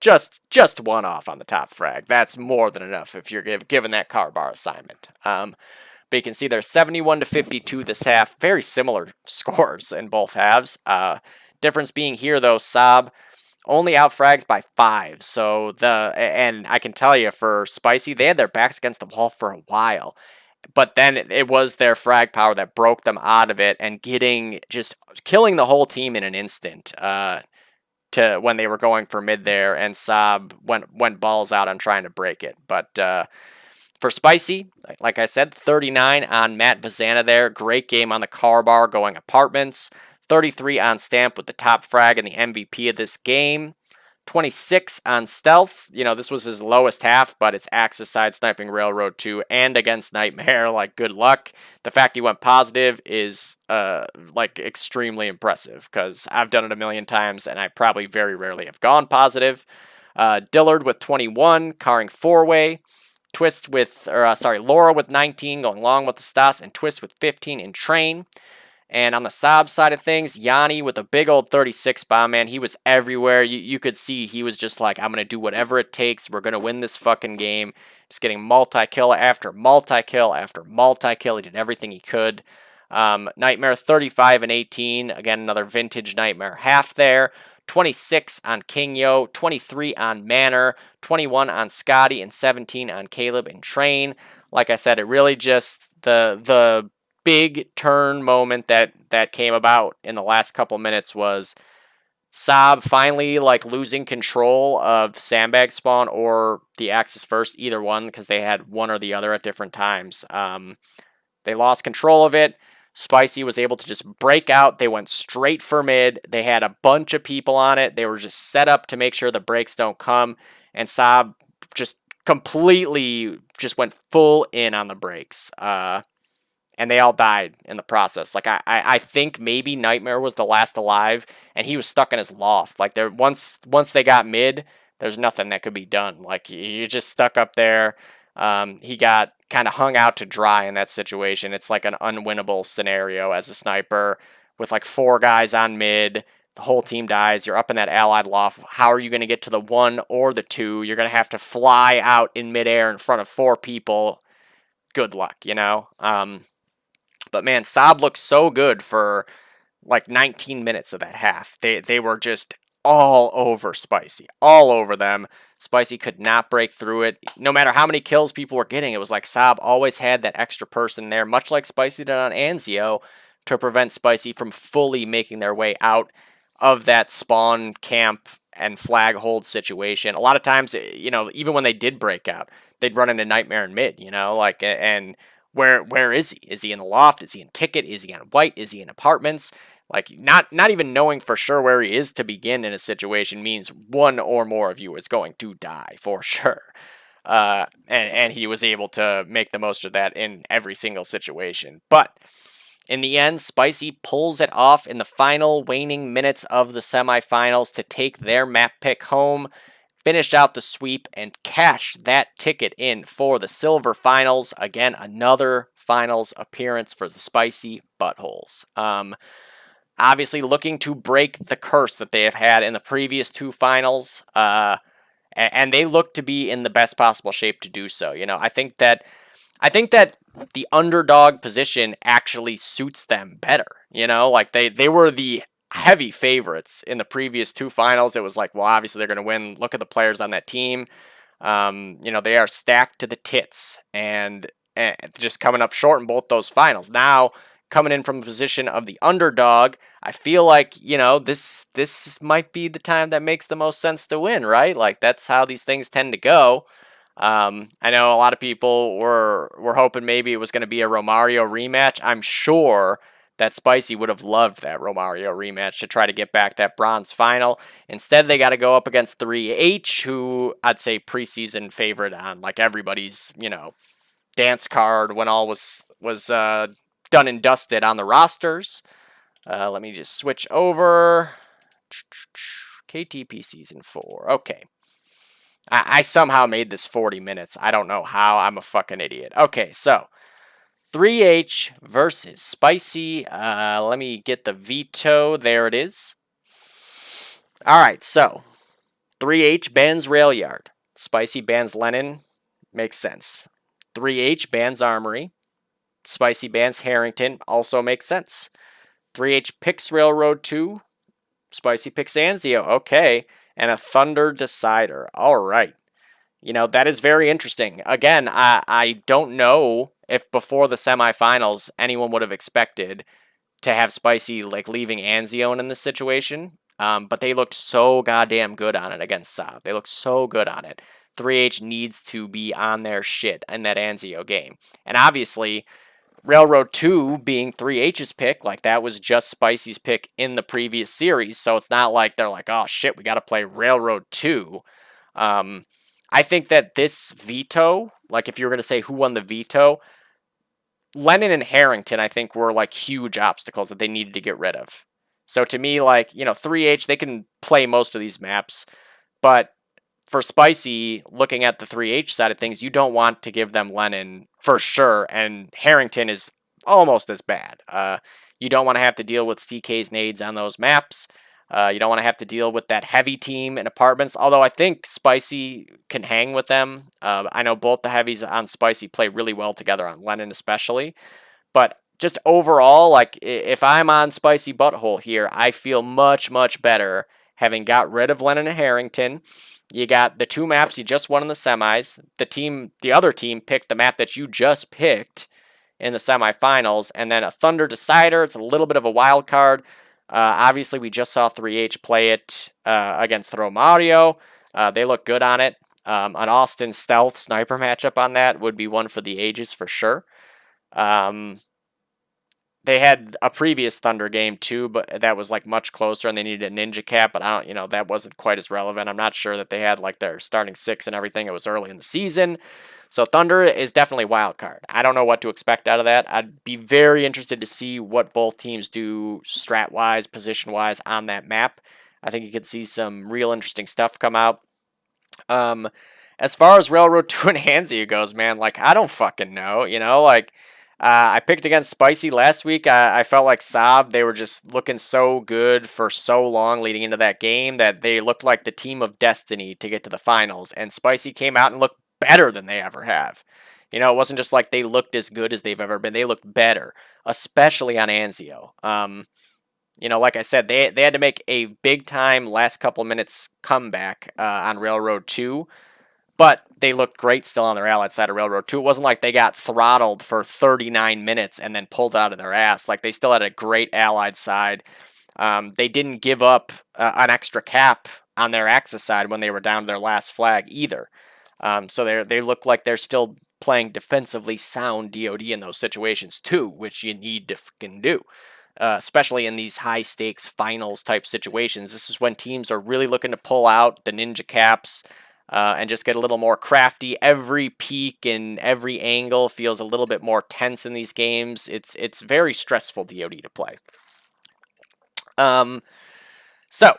just one off on the top frag. That's more than enough if you're given that car bar assignment. But you can see there's 71 to 52 this half. Very similar scores in both halves. Difference being here, though, Saab only out frags by 5. So and I can tell you for Spicy, they had their backs against the wall for a while. But then it was their frag power that broke them out of it and killing the whole team in an instant. To when they were going for mid there, and Saab went balls out on trying to break it. But for Spicy, like I said, 39 on Matt Bazana there. Great game on the car bar going apartments. 33 on Stamp with the top frag and the MVP of this game. 26 on Stealth. This was his lowest half, but it's Axis side sniping Railroad 2 and against Nightmare. Like, good luck. The fact he went positive is, extremely impressive, because I've done it a million times, and I probably very rarely have gone positive. Dillard with 21, carring 4-way. Laura with 19, going long with the Stas, and Twist with 15 in train. And on the Saab side of things, Yanni with a big old 36 bomb, man. He was everywhere. You could see he was just like, I'm going to do whatever it takes. We're going to win this fucking game. Just getting multi-kill after multi-kill after multi-kill. He did everything he could. Nightmare 35 and 18. Again, another vintage Nightmare half there. 26 on King Yo, 23 on Manor, 21 on Scotty, and 17 on Caleb and Train. Like I said, it really just the big turn moment that came about in the last couple minutes was Saab finally losing control of Sandbag spawn or the Axis first, either one, because they had one or the other at different times. They lost control of it. Spicy was able to just break out. They went straight for mid. They had a bunch of people on it. They were just set up to make sure the breaks don't come. And Saab just completely just went full in on the breaks. And they all died in the process. I think maybe Nightmare was the last alive, and he was stuck in his loft. Once they got mid, there's nothing that could be done. You just stuck up there. He got kind of hung out to dry in that situation. It's like an unwinnable scenario as a sniper with 4 guys on mid. The whole team dies. You're up in that allied loft. How are you going to get to the 1 or the 2? You're going to have to fly out in midair in front of 4 people. Good luck, But man, Saab looked so good for 19 minutes of that half. They were just all over Spicy, all over them. Spicy could not break through it. No matter how many kills people were getting, it was like Saab always had that extra person there, much like Spicy did on Anzio, to prevent Spicy from fully making their way out of that spawn camp and flag hold situation. A lot of times, even when they did break out, they'd run into Nightmare in mid, and where is he? Is he in the loft? Is he in ticket? Is he on white? Is he in apartments? Not even knowing for sure where he is to begin in a situation means one or more of you is going to die for sure. And he was able to make the most of that in every single situation. But in the end, Spicy pulls it off in the final waning minutes of the semifinals to take their map pick home, finish out the sweep, and cash that ticket in for the silver finals. Again, another finals appearance for the Spicy Buttholes. Obviously looking to break the curse that they have had in the previous 2 finals, and they look to be in the best possible shape to do so. I think that the underdog position actually suits them better. They were the heavy favorites in the previous 2 finals. It was obviously they're going to win. Look at the players on that team. They are stacked to the tits and just coming up short in both those finals. Now, coming in from the position of the underdog. I feel like, this might be the time that makes the most sense to win, right? Like, that's how these things tend to go. I know a lot of people were hoping maybe it was going to be a Romario rematch. I'm sure that Spicy would have loved that Romario rematch to try to get back that bronze final. Instead, they got to go up against 3H, who I'd say preseason favorite on like everybody's, dance card when all was done and dusted on the rosters. Let me just switch over. KTP Season 4. Okay. I somehow made this 40 minutes. I don't know how. I'm a fucking idiot. Okay, so 3H versus Spicy. Let me get the veto. There it is. All right, so 3H bans Railyard. Spicy bans Lennon. Makes sense. 3H bans Armory. Spicy bans Harrington. Also makes sense. 3H picks Railroad 2. Spicy picks Anzio. Okay. And a Thunder Decider. All right. That is very interesting. Again, I don't know if before the semifinals anyone would have expected to have Spicy like leaving Anzione in this situation. But they looked so goddamn good on it against Saab. They looked so good on it. 3H needs to be on their shit in that Anzio game. And obviously, Railroad 2 being 3H's pick, like that was just Spicy's pick in the previous series. So it's not like they're like, oh shit, we got to play Railroad 2. I think that this veto, like if you were going to say who won the veto, Lennon and Harrington, I think, were like huge obstacles that they needed to get rid of. So to me, like, 3H, they can play most of these maps, but for Spicy, looking at the 3H side of things, you don't want to give them Lennon for sure, and Harrington is almost as bad. You don't want to have to deal with CK's nades on those maps. You don't want to have to deal with that heavy team in apartments, although I think Spicy can hang with them. I know both the heavies on Spicy play really well together, on Lennon especially. But just overall, like, if I'm on Spicy Butthole here, I feel much, much better having got rid of Lennon and Harrington. You got the two maps you just won in the semis. The other team picked the map that you just picked in the semifinals, and then a Thunder Decider. It's a little bit of a wild card. Obviously, we just saw 3H play it against Romario. They look good on it. An Austin Stealth sniper matchup on that would be one for the ages for sure. They had a previous Thunder game too, but that was like much closer, and they needed a Ninja Cap, but that wasn't quite as relevant. I'm not sure that they had like their starting six and everything. It was early in the season. So Thunder is definitely wild card. I don't know what to expect out of that. I'd be very interested to see what both teams do strat-wise, position-wise on that map. I think you could see some real interesting stuff come out. As far as Railroad 2 and Hansia goes, man, like, I don't fucking know, I picked against Spicy last week. I felt like Saab, they were just looking so good for so long leading into that game that they looked like the team of destiny to get to the finals. And Spicy came out and looked better than they ever have. It wasn't just like they looked as good as they've ever been. They looked better, especially on Anzio. Like I said, they had to make a big-time last couple minutes comeback on Railroad 2. But they looked great still on their allied side of Railroad 2. It wasn't like they got throttled for 39 minutes and then pulled out of their ass. Like, they still had a great allied side. They didn't give up an extra cap on their Axis side when they were down to their last flag either. So they look like they're still playing defensively sound DoD in those situations too, which you need to fucking do. Especially in these high-stakes finals type situations. This is when teams are really looking to pull out the Ninja Caps, and just get a little more crafty. Every peak and every angle feels a little bit more tense in these games. It's very stressful DoD to play. So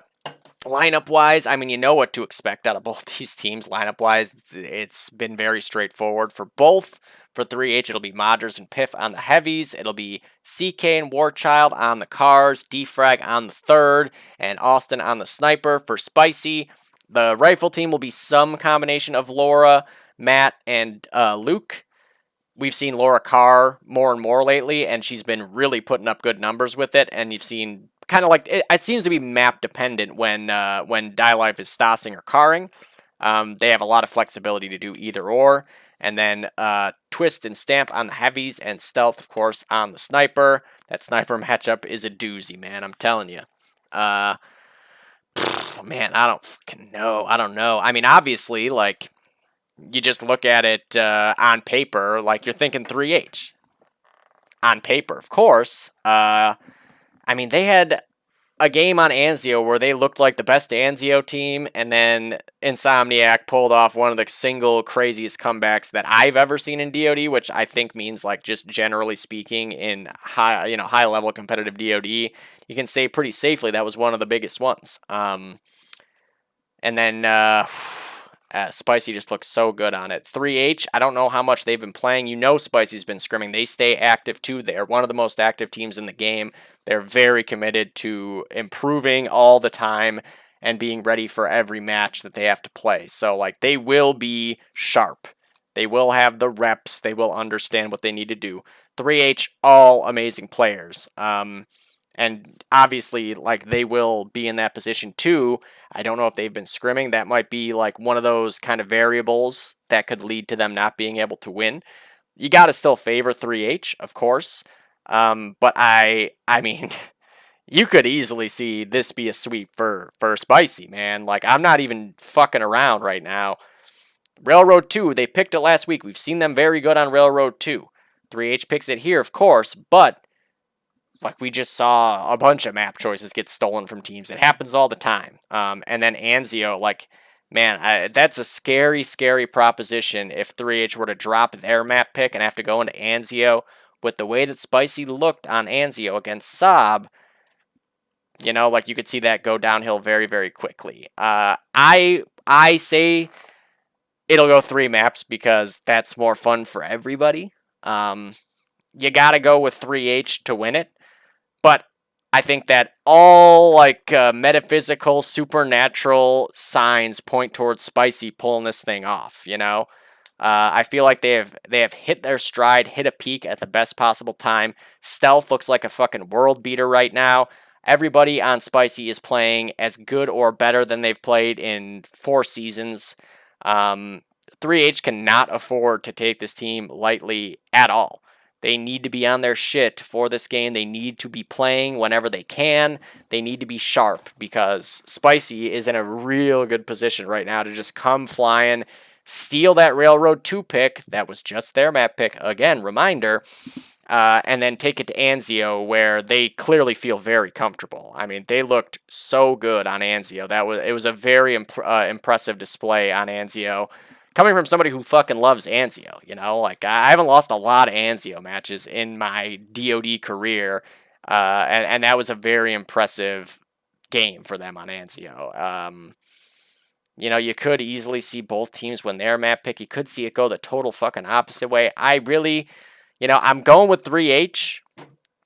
lineup-wise, you know what to expect out of both these teams. Lineup-wise, it's been very straightforward for both. For 3H, it'll be Modgers and Piff on the heavies. It'll be CK and Warchild on the cars, Defrag on the third, and Austin on the sniper. For Spicy, the rifle team will be some combination of Laura, Matt, and Luke. We've seen Laura Carr more and more lately, and she's been really putting up good numbers with it. And you've seen kind of like it seems to be map dependent when Die Life is Stossing or carring. They have a lot of flexibility to do either or. And then Twist and Stamp on the heavies, and Stealth, of course, on the sniper. That sniper matchup is a doozy, man. I'm telling you. Man, I don't fucking know. I don't know. I mean, obviously, like, you just look at it on paper, like, you're thinking 3H. On paper, of course. I mean, they had a game on Anzio where they looked like the best Anzio team, and then Insomniac pulled off one of the single craziest comebacks that I've ever seen in DoD, which I think means, like, just generally speaking in high level competitive DoD, you can say pretty safely that was one of the biggest ones. And then Spicy just looks so good on it. 3H, I don't know how much they've been playing. You know Spicy's been scrimming. They stay active too. They're one of the most active teams in the game. They're very committed to improving all the time and being ready for every match that they have to play. So, like, they will be sharp. They will have the reps. They will understand what they need to do. 3H, all amazing players. And obviously, like, they will be in that position too. I don't know if they've been scrimming. That might be like one of those kind of variables that could lead to them not being able to win. You got to still favor 3H, of course. But I mean, you could easily see this be a sweep for Spicy, man. Like, I'm not even fucking around right now. Railroad 2, they picked it last week. We've seen them very good on Railroad 2. 3H picks it here, of course, but like, we just saw a bunch of map choices get stolen from teams. It happens all the time. And then Anzio, like, man, that's a scary, scary proposition if 3H were to drop their map pick and have to go into Anzio. With the way that Spicy looked on Anzio against Saab, you know, like, you could see that go downhill very, very quickly. I say it'll go 3 maps because that's more fun for everybody. You got to go with 3H to win it. But I think that all, like, metaphysical, supernatural signs point towards Spicy pulling this thing off, you know? I feel like they have hit their stride, hit a peak at the best possible time. Stealth looks like a fucking world beater right now. Everybody on Spicy is playing as good or better than they've played in 4 seasons. 3H cannot afford to take this team lightly at all. They need to be on their shit for this game. They need to be playing whenever they can. They need to be sharp because Spicy is in a real good position right now to just come flying, steal that Railroad 2 pick. That was just their map pick. Again, reminder. And then take it to Anzio, where they clearly feel very comfortable. I mean, they looked so good on Anzio. It was a very impressive display on Anzio. Coming from somebody who fucking loves Anzio, you know? Like, I haven't lost a lot of Anzio matches in my DoD career, and that was a very impressive game for them on Anzio. You know, you could easily see both teams win their map pick. You could see it go the total fucking opposite way. I really, you know, I'm going with 3H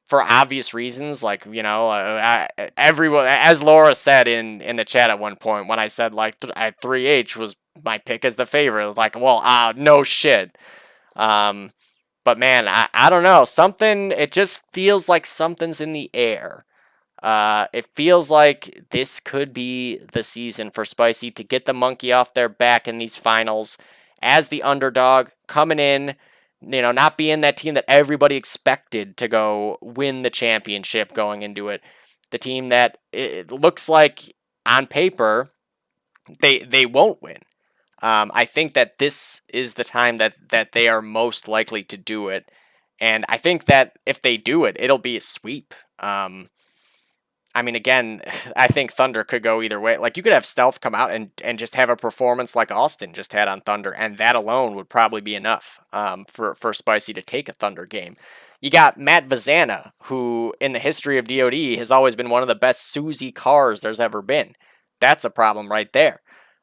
for obvious reasons. Like, you know, everyone, as Laura said in the chat at one point, when I said, like, 3H was my pick as the favorite, it was like, well, no shit. But man, I don't know. It just feels like something's in the air. It feels like this could be the season for Spicy to get the monkey off their back in these finals as the underdog, coming in, you know, not being that team that everybody expected to go win the championship going into it. The team that it looks like on paper they won't win. I think that this is the time that they are most likely to do it. And I think that if they do it, it'll be a sweep. I mean, again, I think Thunder could go either way. Like, you could have Stealth come out and just have a performance like Austin just had on Thunder, and that alone would probably be enough for Spicy to take a Thunder game. You got Matt Vazana, who in the history of DoD has always been one of the best Suzy cars there's ever been. That's a problem right there.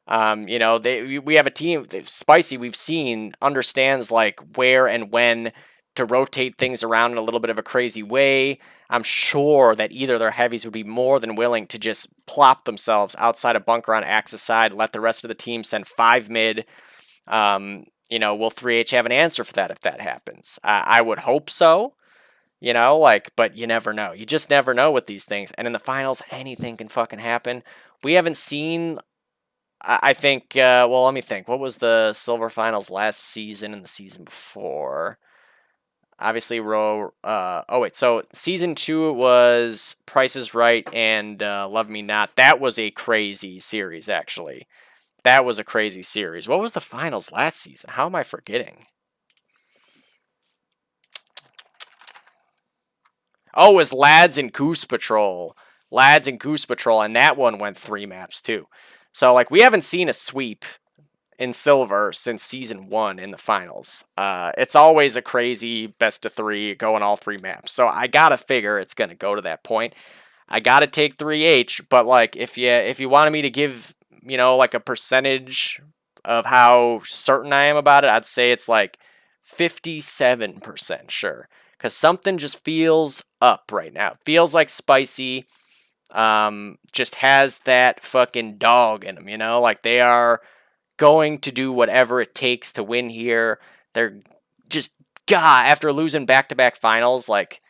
You know, we have a team, Spicy, we've seen, understands, like, where and when to rotate things around in a little bit of a crazy way. I'm sure that either their heavies would be more than willing to just plop themselves outside a bunker on Axis side, let the rest of the team send 5 mid. You know, will 3H have an answer for that if that happens? I would hope so. You know, like, but you never know. You just never know with these things. And in the finals, anything can fucking happen. We haven't seen I think, well, let me think. What was the silver finals last season and the season before? Obviously, oh, wait. So, season two was Price is Right and Love Me Not. That was a crazy series, actually. That was a crazy series. What was the finals last season? How am I forgetting? Oh, it was Lads and Goose Patrol. Lads and Goose Patrol, and that one went 3 maps, too. So, like, we haven't seen a sweep in silver since season one in the finals. It's always a crazy best of three going all 3 maps. So I gotta figure it's gonna go to that point. I gotta take 3H, but like if you wanted me to give like a percentage of how certain I am about it, I'd say it's like 57% sure. Cause something just feels up right now. It feels like Spicy just has that fucking dog in them, like they are going to do whatever it takes to win here. They're just, God, after losing back to back finals, like,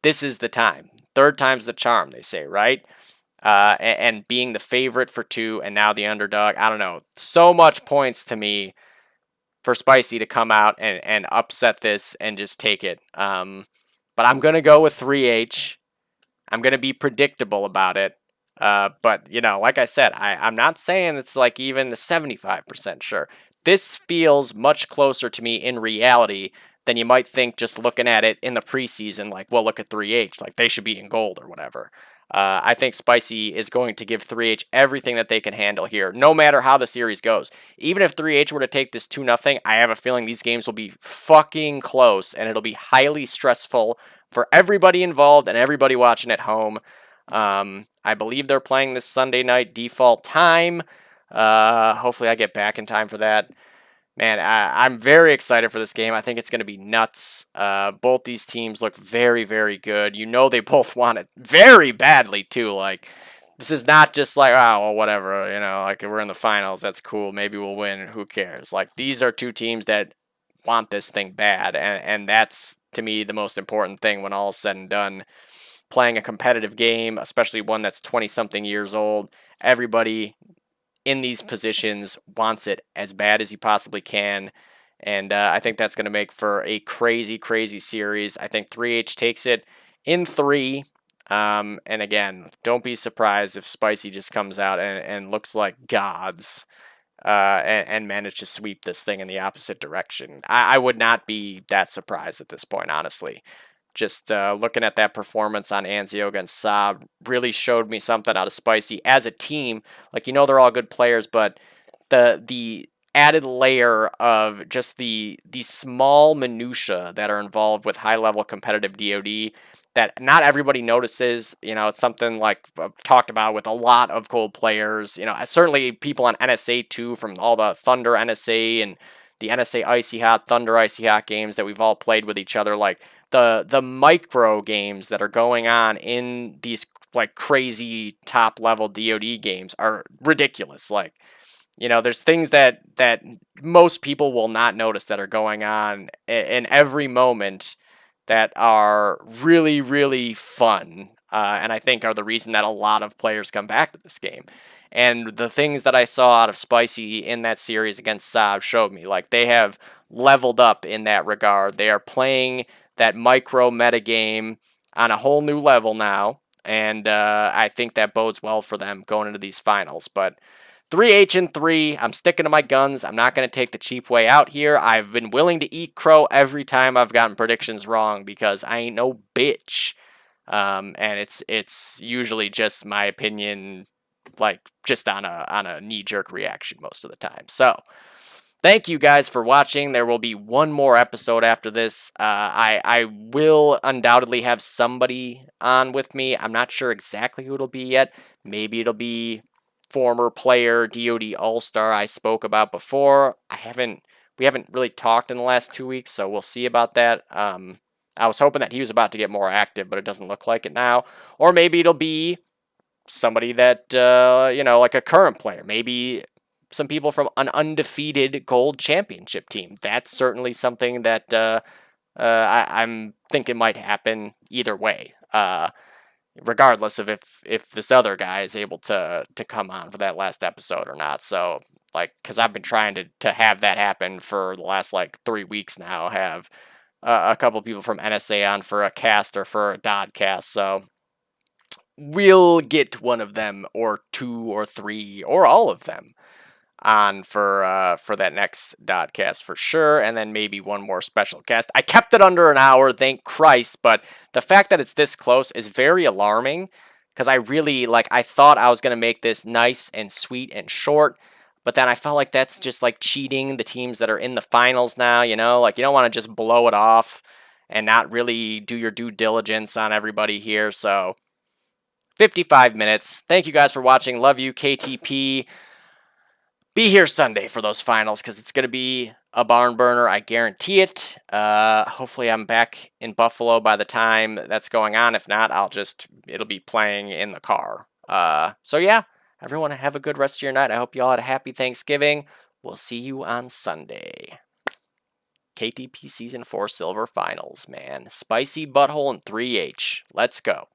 this is the time. Third time's the charm, they say, right? And being the favorite for two and now the underdog, I don't know. So much points to me for Spicy to come out and upset this and just take it. But I'm going to go with 3H. I'm going to be predictable about it. But, like I said, I'm not saying it's like even the 75% sure. This feels much closer to me in reality than you might think just looking at it in the preseason. Like, well, look at 3H. Like, they should be in gold or whatever. I think Spicy is going to give 3H everything that they can handle here, no matter how the series goes. Even if 3H were to take this 2-0, I have a feeling these games will be fucking close, and it'll be highly stressful for everybody involved and everybody watching at home. I believe they're playing this Sunday night default time. Hopefully I get back in time for that. Man, I'm very excited for this game. I think it's going to be nuts. Both these teams look very, very good. They both want it very badly, too. Like, this is not just like, oh, well, whatever, like we're in the finals. That's cool. Maybe we'll win. Who cares? Like, these are two teams that want this thing bad. And that's, to me, the most important thing when all is said and done. Playing a competitive game, especially one that's 20-something years old, everybody in these positions wants it as bad as he possibly can. And I think that's going to make for a crazy, crazy series. I think 3H takes it in 3. And again, don't be surprised if Spicy just comes out and looks like gods and manage to sweep this thing in the opposite direction. I would not be that surprised at this point, honestly. Just looking at that performance on Anzio against Saab really showed me something out of Spicy as a team. Like, they're all good players, but the added layer of just the small minutia that are involved with high level competitive DoD that not everybody notices. It's something like I've talked about with a lot of cold players. Certainly people on NSA too, from all the Thunder NSA and the NSA Icy Hot, Thunder Icy Hot games that we've all played with each other. Like, the micro games that are going on in these like crazy top level DoD games are ridiculous. Like, there's things that most people will not notice that are going on in every moment that are really, really fun. And I think are the reason that a lot of players come back to this game. And the things that I saw out of Spicy in that series against Saab showed me like they have leveled up in that regard. They are playing that micro meta game on a whole new level now. And I think that bodes well for them going into these finals. But 3H and 3, I'm sticking to my guns. I'm not going to take the cheap way out here. I've been willing to eat crow every time I've gotten predictions wrong because I ain't no bitch. And it's usually just my opinion, like just on a knee-jerk reaction most of the time. So thank you guys for watching. There will be one more episode after this. I will undoubtedly have somebody on with me. I'm not sure exactly who it'll be yet. Maybe it'll be former player DoD All-Star I spoke about before. We haven't really talked in the last 2 weeks, so we'll see about that. I was hoping that he was about to get more active, but it doesn't look like it now. Or maybe it'll be somebody that like a current player. Maybe some people from an undefeated gold championship team. That's certainly something that I'm thinking might happen either way. regardless of if this other guy is able to come on for that last episode or not. So like, because I've been trying to have that happen for the last like 3 weeks now. Have a couple people from NSA on for a cast or for a Dodcast. So we'll get one of them or two or three or all of them on for that next Dodcast for sure, and then maybe one more special guest. I kept it under an hour, thank Christ, but the fact that it's this close is very alarming because I really like I thought I was gonna make this nice and sweet and short, but then I felt like that's just like cheating the teams that are in the finals now, you know? Like you don't want to just blow it off and not really do your due diligence on everybody here. So 55 minutes. Thank you guys for watching. Love you, KTP. Be here Sunday for those finals because it's going to be a barn burner. I guarantee it. Hopefully I'm back in Buffalo by the time that's going on. If not, it'll be playing in the car. So yeah, everyone have a good rest of your night. I hope you all had a happy Thanksgiving. We'll see you on Sunday. KTP Season 4 Silver Finals, man. Spicy Butthole and 3H. Let's go.